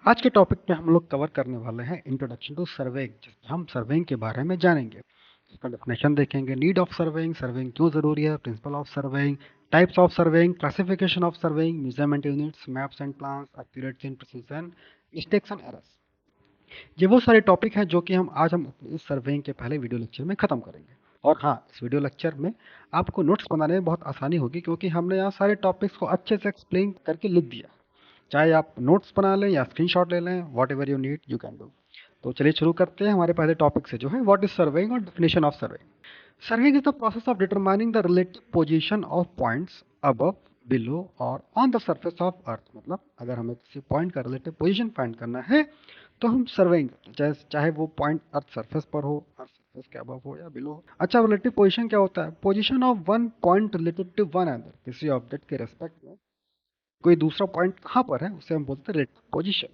आज के टॉपिक में हम लोग कवर करने वाले हैं इंट्रोडक्शन टू सर्वेइंग, जिसमें हम सर्वेइंग के बारे में जानेंगे। इसका डेफिनेशन देखेंगे, नीड ऑफ सर्वेइंग, सर्वेइंग क्यों जरूरी है, principle of surveying, types of surveying, classification of surveying, measurement units, maps and plans, accuracy and precision, mistakes and errors. ये वो सारे टॉपिक हैं जो कि हम अपने इस सर्वेइंग के पहले वीडियो लेक्चर में खत्म करेंगे। और हाँ, इस वीडियो लेक्चर में आपको नोट्स बनाने में बहुत आसानी होगी, क्योंकि हमने यहाँ सारे टॉपिक्स को अच्छे से एक्सप्लेन करके लिख दिया। चाहे आप नोट्स बना लें या स्क्रीनशॉट ले लें, what ever you need you can do. तो चलिए शुरू करते हैं हमारे पहले टॉपिक से, जो है व्हाट इज सर्वेइंग और definition of surveying. Surveying is the process of determining the relative position of points above, below और on the surface of earth. मतलब अगर हमें किसी पॉइंट का रिलेटिव पोजीशन फाइंड करना है तो हम सर्वेइंग करते हैं, चाहे वो पॉइंट अर्थ सरफेस पर हो, अर्थ सरफेस के अबव हो या बिलो हो। अच्छा, रिलेटिव पोजीशन क्या होता है? Position of one point relative to one other. किसी ऑब्जेक्ट के रेस्पेक्ट में कोई दूसरा पॉइंट कहाँ पर है, उसे हम बोलते हैं रिलेटिव पोजीशन।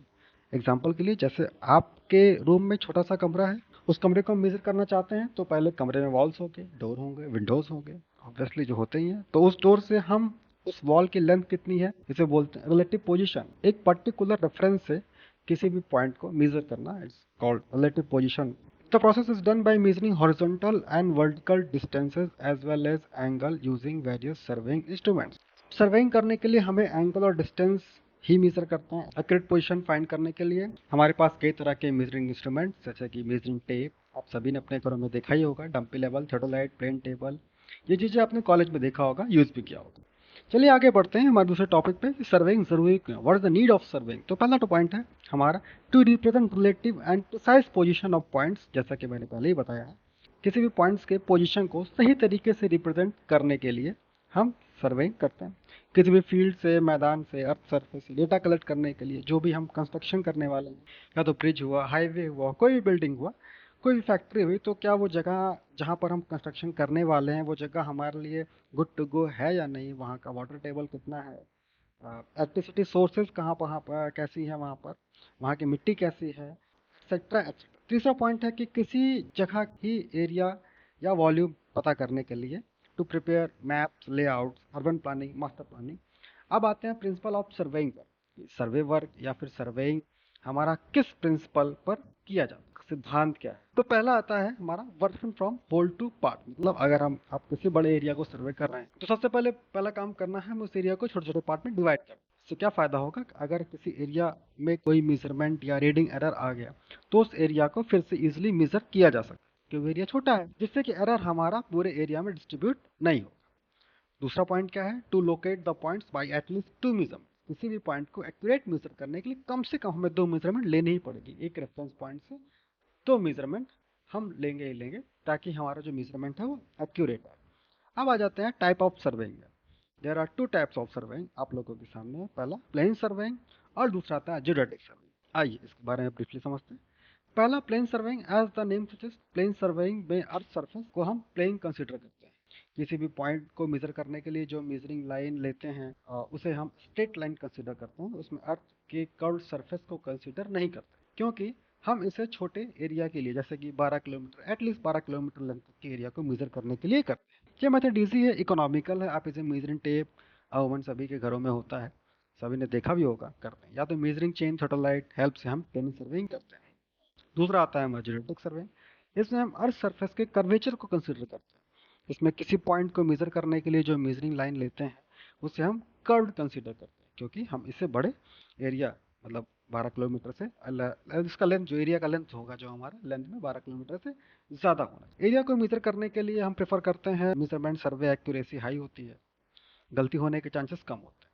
एग्जाम्पल के लिए, जैसे आपके रूम में छोटा सा कमरा है, उस कमरे को हम मेजर करना चाहते हैं तो पहले कमरे में वॉल्स होंगे, डोर होंगे, विंडोज होंगे, ऑब्वियसली जो होते ही हैं। तो उस डोर से हम उस वॉल की लेंथ कितनी है, इसे बोलते हैं रिलेटिव पोजीशन। एक पर्टिकुलर रेफरेंस से किसी भी पॉइंट को मेजर करना, it's called relative position. The process is done by measuring horizontal and vertical distances as well as angle using various surveying instruments. Surveying करने के लिए हमें एंगल और डिस्टेंस ही मेजर करते हैं। एक्यूरेट पोजीशन फाइंड करने के लिए हमारे पास कई तरह के मेजरिंग इंस्ट्रूमेंट, जैसे कि मेजरिंग टेप, आप सभी ने अपने घरों में देखा ही होगा, डंपी लेवल, थर्डोलाइट, प्लेन टेबल, ये चीजें आपने कॉलेज में देखा होगा, यूज भी किया होगा। चलिए आगे बढ़ते हैं हमारे दूसरे टॉपिक पे कि सर्वेइंग जरूरी क्यों, what is the need of surveying. तो पहला तो पॉइंट है हमारा, to represent relative and precise position of points. जैसा कि मैंने पहले ही बताया है, किसी भी पॉइंट्स के पोजीशन को सही तरीके से रिप्रेजेंट करने के लिए हम सर्वेइंग करते हैं। किसी भी फील्ड से, मैदान से, अर्थ सरफेस से डेटा कलेक्ट करने के लिए, जो भी हम कंस्ट्रक्शन करने वाले हैं, या तो ब्रिज हुआ, हाईवे हुआ, कोई भी बिल्डिंग हुआ, कोई भी फैक्ट्री हुई, तो क्या वो जगह जहाँ पर हम कंस्ट्रक्शन करने वाले हैं वो जगह हमारे लिए गुड टू गो है या नहीं, वहाँ का वाटर टेबल कितना है, इलेक्ट्रिसिटी सोर्सेज कहाँ कहाँ पर कैसी है, वहाँ की मिट्टी कैसी है, एक्सेट्रा एक्सेट्रा। तीसरा पॉइंट है कि किसी जगह की एरिया या वॉल्यूम पता करने के लिए, to prepare maps, layouts, urban planning, master planning. अब आते हैं प्रिंसिपल ऑफ सर्वेइंग पर। सर्वे वर्क या फिर सर्वेइंग हमारा किस प्रिंसिपल पर किया जाता है, सिद्धांत क्या है? तो पहला आता है हमारा working from whole to part. मतलब अगर आप किसी बड़े एरिया को सर्वे कर रहे हैं तो सबसे पहले पहला काम करना है, हम उस एरिया को छोटे छोटे पार्ट में डिवाइड कर। इससे क्या फायदा होगा, अगर किसी एरिया में कोई मेजरमेंट या रीडिंग एरर आ गया तो उस एरिया को फिर से इजिली मेजर किया जा सकता है, क्योंकि एरिया छोटा है, जिससे कि एरर हमारा पूरे एरिया में डिस्ट्रीब्यूट नहीं हो। दूसरा पॉइंट क्या है, to locate the points by at least two measurement. किसी भी पॉइंट को एक्यूरेट मेजर करने के लिए कम से कम हमें दो मेजरमेंट लेनी ही पड़ेगी। एक रेफरेंस पॉइंट से दो मेजरमेंट हम लेंगे ही लेंगे, ताकि हमारा जो मेजरमेंट है वो एक्यूरेट है। अब आ जाते हैं type of surveying. There are two types of surveying आप लोगों के सामने। पहला प्लेन सर्वेइंग और दूसरा आता है जियोडेटिक सर्वेइंग। आइए इसके बारे में ब्रीफली समझते हैं। पहला plane surveying, as the name suggest, plane surveying में अर्थ सरफेस को हम प्लेन कंसीडर करते हैं। किसी भी पॉइंट को मेजर करने के लिए जो मेजरिंग लाइन लेते हैं उसे हम स्ट्रेट लाइन कंसीडर करते हैं, उसमें अर्थ के कर्व सरफेस को कंसीडर नहीं करते, क्योंकि हम इसे छोटे एरिया के लिए, जैसे कि 12 किलोमीटर, एटलीस्ट 12 किलोमीटर लेंथ के एरिया को मेजर करने के लिए करते हैं। ये मेथड ईजी है, इकोनॉमिकल है। आप इसे मेजरिंग टेप ओवन सभी के घरों में होता है, सभी ने देखा भी होगा करते हैं। या तो मेजरिंग चेन, थर्टोलाइट हेल्प से हम प्लेन सर्वेइंग करते हैं। दूसरा आता है मर्जेटिक सर्वे। इसमें हम अर्थ सरफेस के कर्वेचर को कंसीडर करते हैं। इसमें किसी पॉइंट को मेजर करने के लिए जो मेजरिंग लाइन लेते हैं उसे हम कर्व्ड कंसीडर करते हैं, क्योंकि हम इससे बड़े एरिया, मतलब 12 किलोमीटर से इसका लेंथ, जो एरिया का लेंथ होगा, जो हमारा लेंथ में 12 किलोमीटर से ज़्यादा होना चाहिए। एरिया को मेजर करने के लिए हम प्रेफर करते हैं मेजरमेंट सर्वे, एक्यूरेसी हाई होती है, गलती होने के चांसेस कम होते हैं।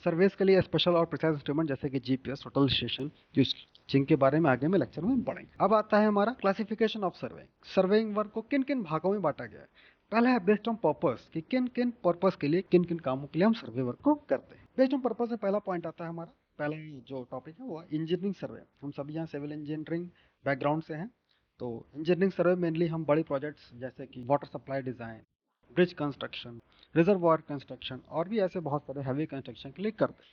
सर्वेस के लिए स्पेशल और प्रिसाइज इंस्ट्रूमेंट जैसे कि जीपीएस, टोटल स्टेशन, जिनके बारे में आगे में लेक्चर में पढ़ेंगे। अब आता है हमारा classification of surveying. Surveying work को किन किन भागों में बांटा गया है। पहला है बेस्ड ऑन पर्पस, कि किन किन पर्पस के लिए, किन किन कामों के लिए हम सर्वे वर्क को करते हैं। बेस्ड ऑन पर्पस में पहला पॉइंट आता है हमारा, पहला जो टॉपिक है वो इंजीनियरिंग सर्वे। हम सभी यहाँ सिविल इंजीनियरिंग बैकग्राउंड से हैं, तो इंजीनियरिंग सर्वे मेनली हम बड़ी प्रोजेक्ट्स जैसे कि water supply design, bridge construction, reservoir construction और भी ऐसे बहुत सारे हैवी कंस्ट्रक्शन के लिए करते हैं।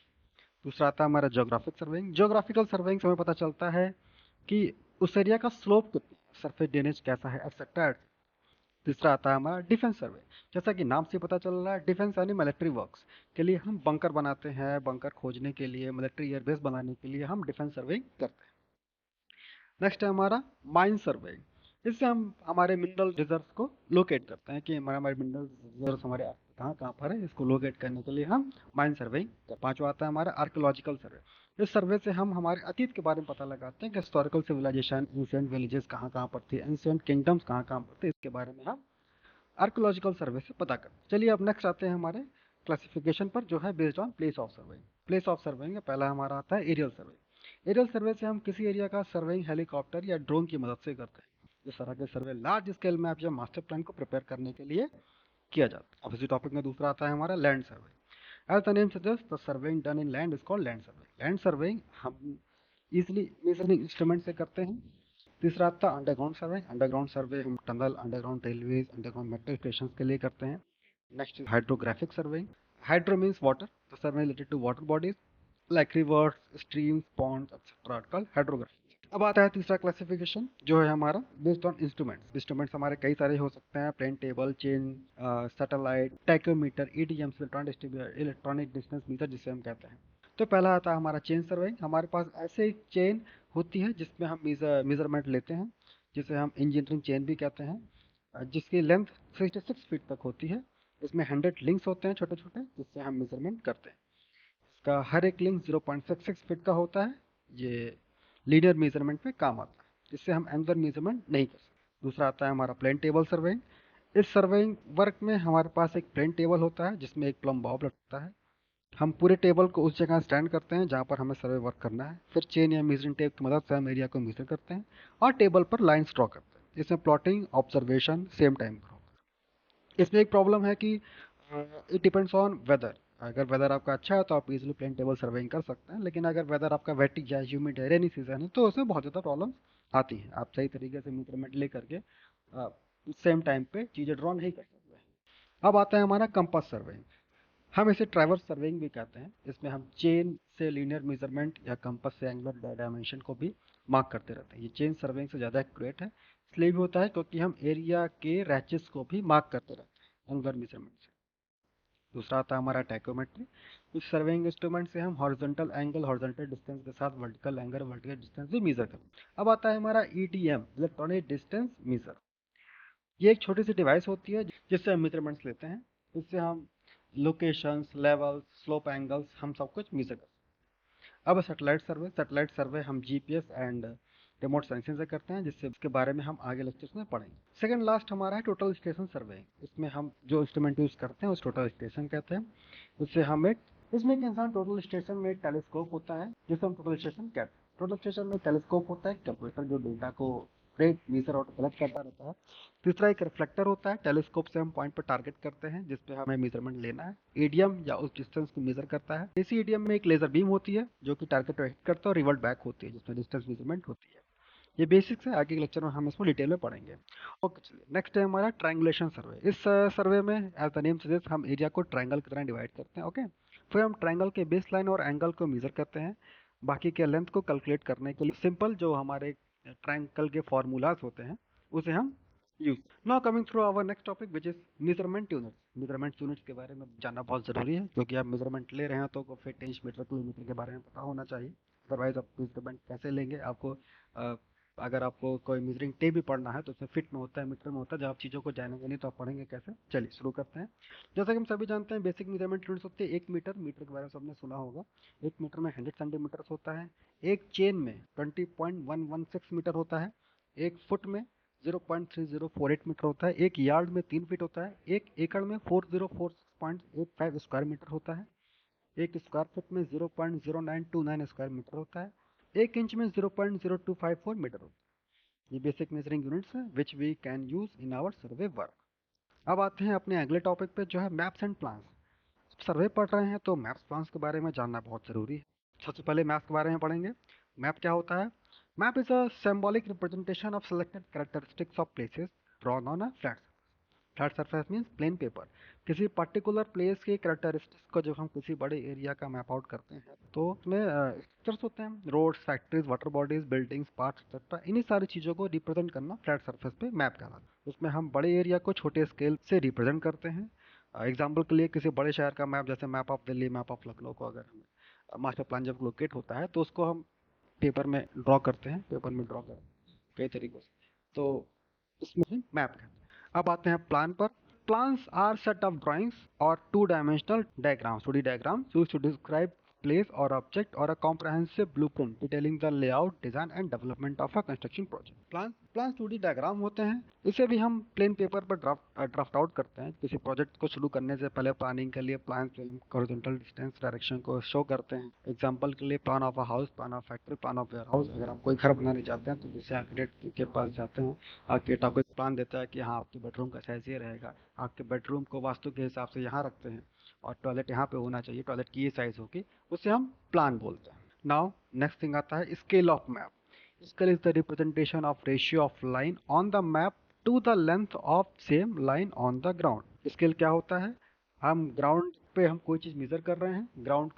दूसरा आता है हमारा ज्योग्राफिक सर्वेइंग। ज्योग्राफिकल सर्वेइंग से हमें पता चलता है कि उस एरिया का स्लोप कितना है, सरफेस ड्रेनेज कैसा है, एक्सेट्रा। तीसरा आता है हमारा डिफेंस सर्वे। जैसा कि नाम से पता चल रहा है, डिफेंस यानी मिलिट्री वर्क्स के लिए हम बंकर बनाते हैं, बंकर खोजने के लिए, मिलिट्री एयरबेस बनाने के लिए हम डिफेंस सर्वे करते हैं। नेक्स्ट है हमारा माइन सर्वे। इससे हम हमारे मिनरल रिजर्व को लोकेट करते हैं कि हमारे हमारे मिनरल रिजर्व हमारे कहाँ कहाँ पर है, इसको लोकेट करने के लिए हम माइन सर्वे। पांचवा आता है हमारा आर्कोलॉजिकल सर्वे। इस सर्वे से हम हमारे अतीत के बारे में पता लगाते हैं कि हिस्टोरिकल सिविलाइजेशन, एंशिएंट विलेजेस कहाँ कहाँ पर थे, एंशिएंट किंगडम्स कहाँ कहाँ पर थे, इसके बारे में हम आर्कोलॉजिकल सर्वे से पता करते हैं। चलिए अब नेक्स्ट आते हैं हमारे क्लासिफिकेशन पर, जो है based on place of survey. Place of surveying में पहला हमारा आता है एरियल सर्वे। एरियल सर्वे से हम किसी एरिया का सर्वेइंग हेलीकॉप्टर या ड्रोन की मदद से करते हैं। इस तरह के सर्वे लार्ज स्केल मैप या मास्टर प्लान को प्रिपेयर करने के लिए किया जाता है। अब इसी टॉपिक में दूसरा आता है हमारा land survey. As the name suggest, the surveying done in land is called land survey. Land surveying हम इजिली मेजरिंग इंस्ट्रूमेंट से करते हैं। तीसरा आता है अंडरग्राउंड सर्वे। अंडरग्राउंड सर्वे हम tunnel, underground railways, underground metro station के लिए करते हैं। Next is hydrographic survey. Hydro means water, the survey related to water bodies like rivers, streams, ponds etcetera called hydrography. अब आता है तीसरा क्लासिफिकेशन, जो है हमारा बेस्ड ऑन इंस्ट्रूमेंट्स। इंस्ट्रूमेंट्स हमारे कई सारे हो सकते हैं, plane table, chain, satellite, tachometer, EDM, electronic distance meter जिसे हम कहते हैं। तो पहला आता है हमारा चेन सर्वे। हमारे पास ऐसे एक चेन होती है जिसमें हम मेजरमेंट लेते हैं, जिसे हम इंजीनियरिंग चेन भी कहते हैं, जिसकी लेंथ 66 फीट तक होती है। इसमें 100 लिंक्स होते हैं छोटे छोटे, जिससे हम मेजरमेंट करते हैं। इसका हर एक लिंक 0.66 फीट का होता है। ये लीनियर मेजरमेंट में काम आता है, जिससे हम एंगुलर मेजरमेंट नहीं कर सकते। दूसरा आता है हमारा प्लेन टेबल सर्वेइंग। इस सर्वेइंग वर्क में हमारे पास एक प्लेन टेबल होता है जिसमें एक प्लम बॉब लगता है। हम पूरे टेबल को उस जगह स्टैंड करते हैं जहाँ पर हमें सर्वे वर्क करना है। फिर चेन या मेजरिंग टेप की मदद से हम एरिया को मेजर करते हैं और टेबल पर लाइन्स ड्रॉ करते हैं। इसमें प्लॉटिंग, ऑब्जर्वेशन सेम टाइम पर होता है। इसमें एक प्रॉब्लम है कि इट डिपेंड्स ऑन वेदर। अगर वेदर आपका अच्छा है तो आप इजीली प्लेन टेबल सर्वेइंग कर सकते हैं, लेकिन अगर वेदर आपका वेटी या ह्यूमिड है, रेनी सीजन है, तो उसमें बहुत ज़्यादा प्रॉब्लम आती है। आप सही तरीके से मेजरमेंट ले करके सेम टाइम पे चीज़ें ड्रॉ नहीं कर सकते। अब आता है हमारा कंपास सर्वेइंग। हम इसे ट्रैवर्स सर्वेइंग भी कहते हैं। इसमें हम चेन से लीनियर मेजरमेंट या कंपास से एंगुलर डायमेंशन को भी मार्क करते रहते हैं। ये चेन सर्वेइंग से ज़्यादा एक्यूरेट है, इसलिए भी होता है क्योंकि हम एरिया के रैचेस को भी मार्क करते रहते हैं एंगुलर मेजरमेंट से। दूसरा आता है हमारा टैकोमेट्री। कुछ सर्वेइंग इंस्ट्रूमेंट से हम हॉरिजॉन्टल एंगल, हॉरिजॉन्टल डिस्टेंस के साथ वर्टिकल एंगल, वर्टिकल डिस्टेंस भी मेजर करते हैं। अब आता है हमारा ईडीएम, इलेक्ट्रॉनिक डिस्टेंस मीजर। ये एक छोटी सी डिवाइस होती है जिससे हम मेजरमेंट्स लेते हैं। इससे हम लोकेशंस, लेवल्स, स्लोप एंगल्स हम सब कुछ मेजर करते हैं। अब सैटेलाइट सर्वे। सैटेलाइट सर्वे हम जीपीएस एंड रिमोट सेंसिंग से करते हैं, जिससे इसके बारे में हम आगे लेक्चर्स में पढ़ेंगे। सेकंड लास्ट हमारा है टोटल स्टेशन सर्वे। इसमें हम जो इंस्ट्रूमेंट यूज करते हैं उस टोटल स्टेशन कहते हैं। उससे हम एक इसमें एक इंसान टोटल स्टेशन में एक टेलीस्कोप होता है जिसे हम टोटल स्टेशन कहते हैं। टोटल स्टेशन में टेलीस्कोप होता है, कैलकुलेटर जो डेटा को रेट मीजर और कलेक्ट करता रहता है। तीसरा एक रिफ्लेक्टर होता है, टेलीस्कोप से हम पॉइंट पर टारगेट करते हैं जिस पे हमें मेजरमेंट लेना है। ईडीएम या उस डिस्टेंस को मेजर करता है। इसी ईडीएम में एक लेजर बीम होती है जो कि टारगेट को हिट करता है और रिवर्ट बैक होती है जिसमें डिस्टेंस मेजरमेंट होती है। ये बेसिक्स है, आगे के लेक्चर में हम इसको डिटेल में पढ़ेंगे। ओके चलिए, नेक्स्ट है हमारा ट्रायंगुलेशन सर्वे। इस सर्वे में एज द नेम सजेस्ट हम एरिया को ट्रायंगल की तरह डिवाइड करते हैं। ओके, फिर हम ट्रायंगल के बेस लाइन और एंगल को मेजर करते हैं। बाकी के लेंथ को कैलकुलेट करने के लिए सिंपल जो हमारे ट्रायंगल के फॉर्मूलाज होते हैं उसे हम use. Now coming through our next topic which is measurement units. Measurement units के बारे में जानना बहुत जरूरी है, क्योंकि आप मेजरमेंट ले रहे हैं तो फिट इंच, मीटर, किलोमीटर के बारे में पता होना चाहिए। अदरवाइज आप मेजरमेंट कैसे लेंगे? आपको अगर आपको कोई मेजरिंग टेप भी पढ़ना है तो उसमें फीट में होता है, मीटर में होता है। जब आप चीज़ों को जानेंगे नहीं तो आप पढ़ेंगे कैसे? चलिए शुरू करते हैं। जैसा कि हम सभी जानते हैं, बेसिक मेजरमेंट यूनिट्स होती है 1 मीटर। मीटर के बारे में सबने सुना होगा। 1 मीटर में 100 सेंटीमीटर होता है। एक चेन में 20.116 मीटर होता है। एक फुट में 0.3048 मीटर होता है। एक यार्ड में 3 फीट होता है। एक एकड़ में 4046.85 स्क्वायर मीटर होता है। एक स्क्वायर फुट में 0.0929 स्क्वायर मीटर होता है। एक इंच में 0.0254 मीटर होता है। ये बेसिक मेजरिंग यूनिट्स हैं which we can use in our survey work. अब आते हैं अपने अगले टॉपिक पे, जो है मैप्स एंड प्लान्स। सर्वे पढ़ रहे हैं तो मैप्स प्लान्स के बारे में जानना बहुत ज़रूरी है। सबसे पहले मैप्स के बारे में पढ़ेंगे। मैप क्या होता है? Map is a symbolic representation of selected characteristics of places drawn on a flat. Flat surface means plain paper. किसी पर्टिकुलर प्लेस के कैरेक्टरिस्टिक्स को जब हम किसी बड़े एरिया का मैप आउट करते हैं तो उसमें स्ट्रक्चर्स होते हैं, roads, factories, water bodies, buildings, parks etcetera. इन्हीं सारी चीज़ों को रिप्रेजेंट करना फ्लैट सरफेस पे मैप कहलाता है। उसमें हम बड़े एरिया को छोटे स्केल से रिप्रेजेंट करते हैं। एग्जाम्पल के लिए किसी बड़े शहर का मैप, जैसे map of Delhi, map of Lucknow को अगर हमें मास्टर प्लान जब लोकेट होता है तो उसको हम पेपर में ड्रॉ करते हैं, पेपर में ड्रॉ करते हैं कई तरीकों से, तो इसमें मैप कहते हैं। अब आते हैं प्लान पर। Plans are set of drawings or two-dimensional diagrams, 2D diagrams, used to describe place or object or a comprehensive blueprint detailing the layout, design and development of a construction project. Plans 2D diagram होते हैं। इसे भी हम plain paper पर draft out करते हैं। किसी project को शुरू करने से पहले प्लानिंग के लिए प्लान हॉरिजॉन्टल डिस्टेंस डायरेक्शन को शो करते हैं। एग्जांपल के लिए plan of a house, plan of factory, plan of warehouse. अगर हम कोई घर बनाने चाहते हैं तो जैसे आर्किटेक्ट के पास जाते हैं, आर्किटेक्ट आपको एक प्लान देता है कि हाँ आपके बेडरूम का साइज ये रहेगा, आपके बेडरूम को वास्तु के हिसाब से यहाँ रखते हैं और टॉयलेट यहाँ पे होना चाहिए, टॉयलेट की ये साइज होगी, उसे हम प्लान बोलते हैं। नाउ नेक्स्ट थिंग आता है scale of map. Scale is the representation of ratio of line on the map to the length of same line on the ground. Scale क्या होता है? हम ग्राउंड पे हम कोई चीज मेजर कर रहे हैं, ग्राउंड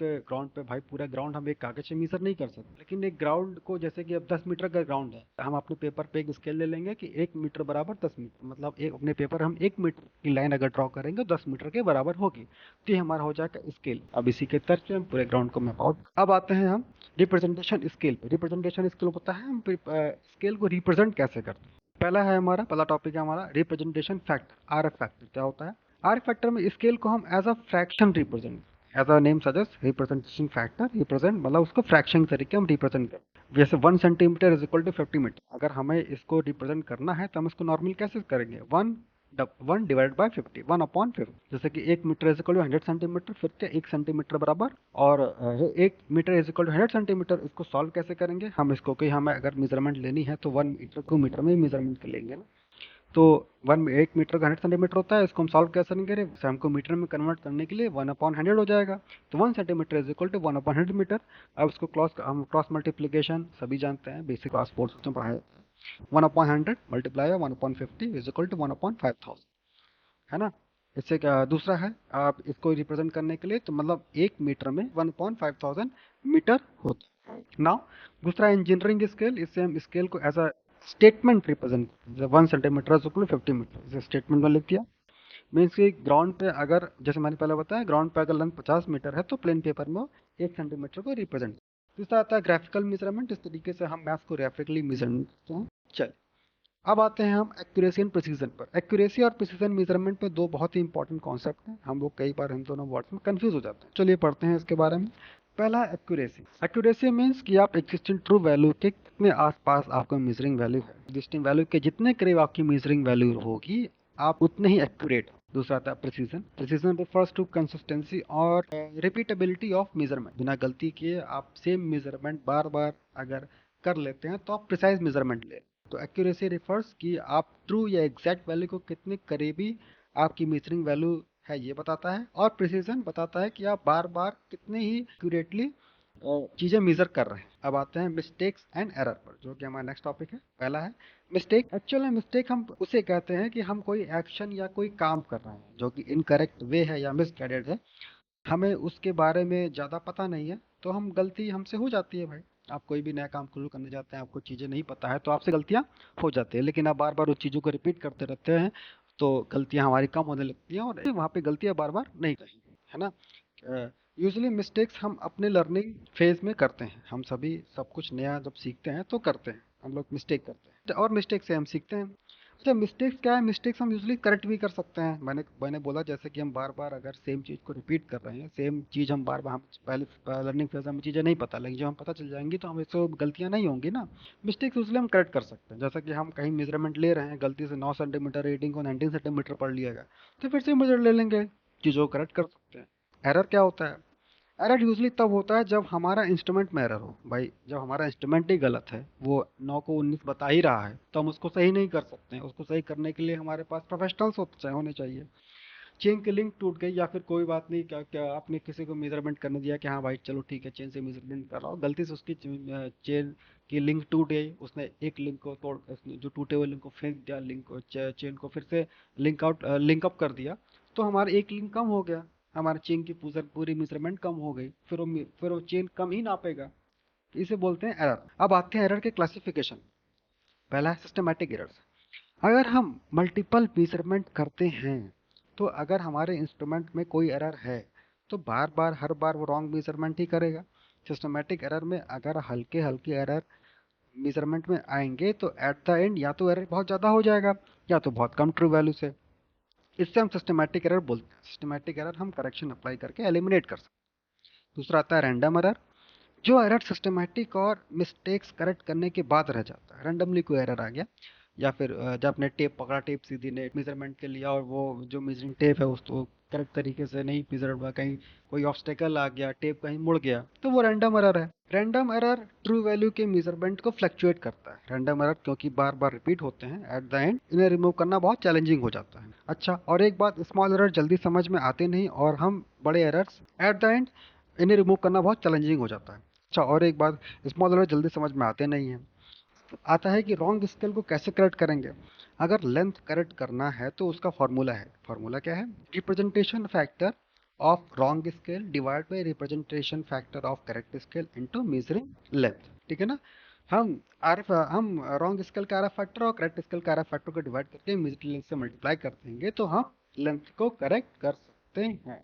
पे भाई पूरा ग्राउंड हम एक कागज से मेजर नहीं कर सकते, लेकिन एक ग्राउंड को, जैसे कि अब 10 मीटर का ग्राउंड है, हम अपने पेपर पे एक स्केल ले लेंगे कि 1 मीटर बराबर 10 मीटर, मतलब एक अपने पेपर हम 1 मीटर की लाइन अगर ड्रॉ करेंगे 10 मीटर के बराबर होगी, तो ये हमारा हो जाएगा स्केल। अब इसी के तर्ज पे हम पूरे ग्राउंड को मैप आउट। अब आते हैं हम रिप्रेजेंटेशन स्केल पे। रिप्रेजेंटेशन स्केल होता है हम स्केल को रिप्रेजेंट कैसे करते हैं। पहला टॉपिक है हमारा रिप्रेजेंटेशन फैक्टर, आरएफ फैक्टर। क्या होता है? आर फैक्टर में स्केल को हम as a fraction represent, as a name suggest, representation factor, represent मतलब उसको फ्रैक्शन तरीके हम रिप्रेजेंट करें। जैसे 1 centimetre is equal to 50 metre, अगर हमें इसको रिप्रेजेंट करना है तो हम इसको नॉर्मल कैसे करेंगे? 1 डिवाइड बाई 50, 1/50। जैसे कि 1 metre is equal to 100 centimetre, फिर क्या 1 सेंटीमीटर बराबर, और 1 metre is equal to 100 centimetre. इसको सॉल्व कैसे करेंगे? हम इसको कि हमें अगर मेजरमेंट लेनी है तो 1 मीटर को मीटर में मेजरमेंट कर लेंगे ना, तो 1 मीटर का 100 सेंटीमीटर होता है। इसको हम सॉल्व कैसे नहीं करें? इसे हमको मीटर में कन्वर्ट करने के लिए 1/100 हो जाएगा, तो 1 centimetre is equal to 1/100 metre. अब इसको क्रॉस मल्टीप्लीकेशन सभी जानते हैं, बेसिक क्लास फोर्थ में पढ़ाया। 1/100 मल्टीप्लाई 1/50 इज इक्वल टू 1/5000, है ना। इससे क्या दूसरा है, आप इसको रिप्रेजेंट करने के लिए तो मतलब 1 मीटर में 1/5000 मीटर होता है। नाउ दूसरा इंजीनियरिंग स्केल, इससे हम स्केल को as a statement represent, 1 centimetre is equal to 50 metre, इसे स्टेटमेंट में लिख दिया। मीन्स कि ग्राउंड पे अगर, जैसे मैंने पहले बताया, ग्राउंड पे अगर लेंथ 50 मीटर है तो प्लेन पेपर में 1 सेंटीमीटर को रिप्रेजेंट। दूसरा आता है ग्राफिकल मेजरमेंट। इस तरीके से हम मैथ्स को ग्राफिकली मेजरमेंट करते हैं। चलिए अब आते हैं हम एक्यूरेसी एंड प्रिसीजन पर। एक्यूरेसी और प्रिसीजन मेजरमेंट में दो बहुत ही इंपॉर्टेंट कॉन्सेप्ट हैं, हम लोग कई बार इन दोनों वर्ड्स में कंफ्यूज हो जाते हैं। चलिए पढ़ते हैं इसके बारे में। पहला एक्यूरेसी। एक्यूरेसी मीन्स कि आप एग्जिस्टिंग ट्रू वैल्यू के कितने आसपास आपका मेजरिंग वैल्यू है, एग्जिस्टिंग वैल्यू के जितने करीब आपकी मेजरिंग वैल्यू होगी आप उतने ही एक्यूरेट। दूसरा आता है precision. Precision refers to consistency और रिपीटेबिलिटी ऑफ मेजरमेंट। बिना गलती किए आप सेम मेजरमेंट बार बार अगर कर लेते हैं तो आप प्रिसाइज मेजरमेंट ले। तो एक्यूरेसी रिफर्स कि आप ट्रू या एग्जैक्ट वैल्यू को कितने करीबी आपकी मेजरिंग वैल्यू है ये बताता है, और प्रिसीजन बताता है कि आप बार बार कितने ही एक्यूरेटली चीजें मेजर कर रहे हैं। अब आते हैं मिस्टेक्स एंड एरर पर, जो कि हमारा नेक्स्ट टॉपिक है। पहला है मिस्टेक। एक्चुअल में मिस्टेक हम उसे कहते हैं कि हम कोई एक्शन या कोई काम कर रहे हैं जो कि इनकरेक्ट वे है या मिसगाइडेड है, हमें उसके बारे में ज़्यादा पता नहीं है, तो हम गलती हमसे हो जाती है भाई। आप कोई भी नया काम शुरू करने जाते हैं, आपको चीज़ें नहीं पता है तो आपसे गलतियाँ हो जाती है, लेकिन आप बार बार उस चीज़ों को रिपीट करते रहते हैं तो गलतियाँ हमारी कम होने लगती हैं और वहाँ पे गलतियाँ बार बार नहीं करेंगे, है ना। यूजली मिस्टेक्स हम अपने लर्निंग फेज में करते हैं। हम सभी सब कुछ नया जब सीखते हैं तो करते हैं, हम लोग मिस्टेक करते हैं और मिस्टेक से हम सीखते हैं। अच्छा मिस्टेक्स क्या है? मिस्टेक्स हम यूजली करेक्ट भी कर सकते हैं। मैंने बोला जैसे कि हम बार बार अगर सेम चीज़ को रिपीट कर रहे हैं, सेम चीज़ हम बार बार, हम पहले लर्निंग फेज में चीज़ें नहीं पता, लेकिन जब हम पता चल जाएंगी तो हमें तो गलतियाँ नहीं होंगी ना। मिस्टेक्स यूजली हम करेक्ट कर सकते हैं। जैसा कि हम कहीं मेजरमेंट ले रहे हैं, गलती से 9 सेंटीमीटर रीडिंग को 19 सेंटीमीटर पढ़ लिया गया, तो फिर से मेजर ले लेंगे, चीज़ों को करेक्ट कर सकते हैं। एरर क्या होता है? एरर यूजली तब होता है जब हमारा इंस्ट्रूमेंट में एरर हो। भाई जब हमारा इंस्ट्रूमेंट ही गलत है, वो 9 को 19 बता ही रहा है, तो हम उसको सही नहीं कर सकते हैं। उसको सही करने के लिए हमारे पास प्रोफेशनल्स होने चाहिए। चेन की लिंक टूट गई या फिर कोई बात नहीं, क्या क्या आपने किसी को मेजरमेंट करने दिया कि हाँ भाई चलो ठीक है चेन से मेजरमेंट कर रहा हूँ, गलती से उसकी चेन की लिंक टूट गई, उसने एक लिंक को तोड़, उसने जो टूटे हुए लिंक को फेंक दिया, लिंक को चेन को फिर से लिंक अप कर दिया, तो हमारा एक लिंक कम हो गया, हमारे चेन की पूरी मेजरमेंट कम हो गई, फिर वो चेन कम ही नापेगा। इसे बोलते हैं एरर। अब आते हैं एरर के क्लासिफिकेशन। पहला है सिस्टमैटिक एरर्स। अगर हम मल्टीपल मेजरमेंट करते हैं तो अगर हमारे इंस्ट्रूमेंट में कोई एरर है तो बार बार हर बार वो रॉन्ग मेजरमेंट ही करेगा। सिस्टमैटिक एरर में अगर हल्के हल्के एरर मेजरमेंट में आएंगे तो एट द एंड या तो एरर बहुत ज़्यादा हो जाएगा या तो बहुत कम ट्रू वैल्यू से। इससे हम सिस्टमैटिक एरर बोलते हैं। सिस्टमैटिक एरर हम करेक्शन अप्लाई करके एलिमिनेट कर सकते हैं। दूसरा आता है रैंडम एरर। जो एरर सिस्टमैटिक और मिस्टेक्स करेक्ट करने के बाद रह जाता है, रैंडमली कोई एरर आ गया या फिर जब आपने टेप पकड़ा, टेप सीधी ने मेजरमेंट के लिया और वो जो मेजरिंग टेप है उसको करेक्ट तरीके से नहीं मेजर हुआ, कहीं कोई ऑब्स्टेकल आ गया, टेप कहीं मुड़ गया, तो वो रैंडम एरर है। रैंडम एरर ट्रू वैल्यू के मेजरमेंट को फ्लक्चुएट करता है। रैंडम एरर क्योंकि बार बार रिपीट होते हैं, एट द एंड इन्हें रिमूव करना बहुत चैलेंजिंग हो जाता है। अच्छा, और एक बात, स्मॉल एरर जल्दी समझ में आते नहीं और हम बड़े एरर्स एट द एंड इन्हें रिमूव करना बहुत चैलेंजिंग हो जाता है। अच्छा, और एक बात, स्मॉल एरर जल्दी समझ में आते नहीं हैं। आता है कि रॉन्ग स्केल को कैसे करेक्ट करेंगे। अगर लेंथ करेक्ट करना है तो उसका फॉर्मूला है। फॉर्मूला क्या है? Representation factor of wrong scale divide by representation factor of correct scale into measuring length. ठीक है ना? हम रॉन्ग स्केल का आरएफ फैक्टर और करेक्ट स्केल का आरएफ फैक्टर को डिवाइड करके मेजरिंग लेंथ से मल्टीप्लाई कर देंगे तो हम लेंथ को करेक्ट कर सकते हैं।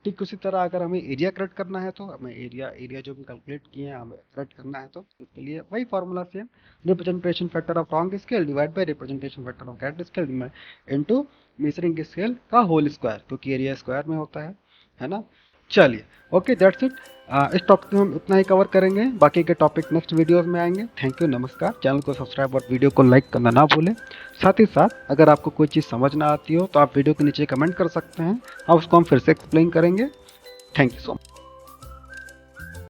ठीक उसी तरह अगर हमें एरिया करेक्ट करना है तो हमें एरिया जो भी कैलकुलेट किए हैं हमें करेक्ट करना है तो उसके लिए वही formula same, representation factor of wrong scale divide by representation factor of correct scale into measuring scale का होल स्क्वायर, क्योंकि एरिया स्क्वायर में होता है ना? चलिए, ओके, दैट्स इट। इस टॉपिक में हम इतना ही कवर करेंगे, बाकी के टॉपिक नेक्स्ट वीडियोस में आएंगे। थैंक यू, नमस्कार। चैनल को सब्सक्राइब और वीडियो को लाइक करना ना भूलें। साथ ही साथ अगर आपको कोई चीज़ समझ ना आती हो तो आप वीडियो के नीचे कमेंट कर सकते हैं, अब उसको हम फिर से एक्सप्लेन करेंगे। Thank you so much.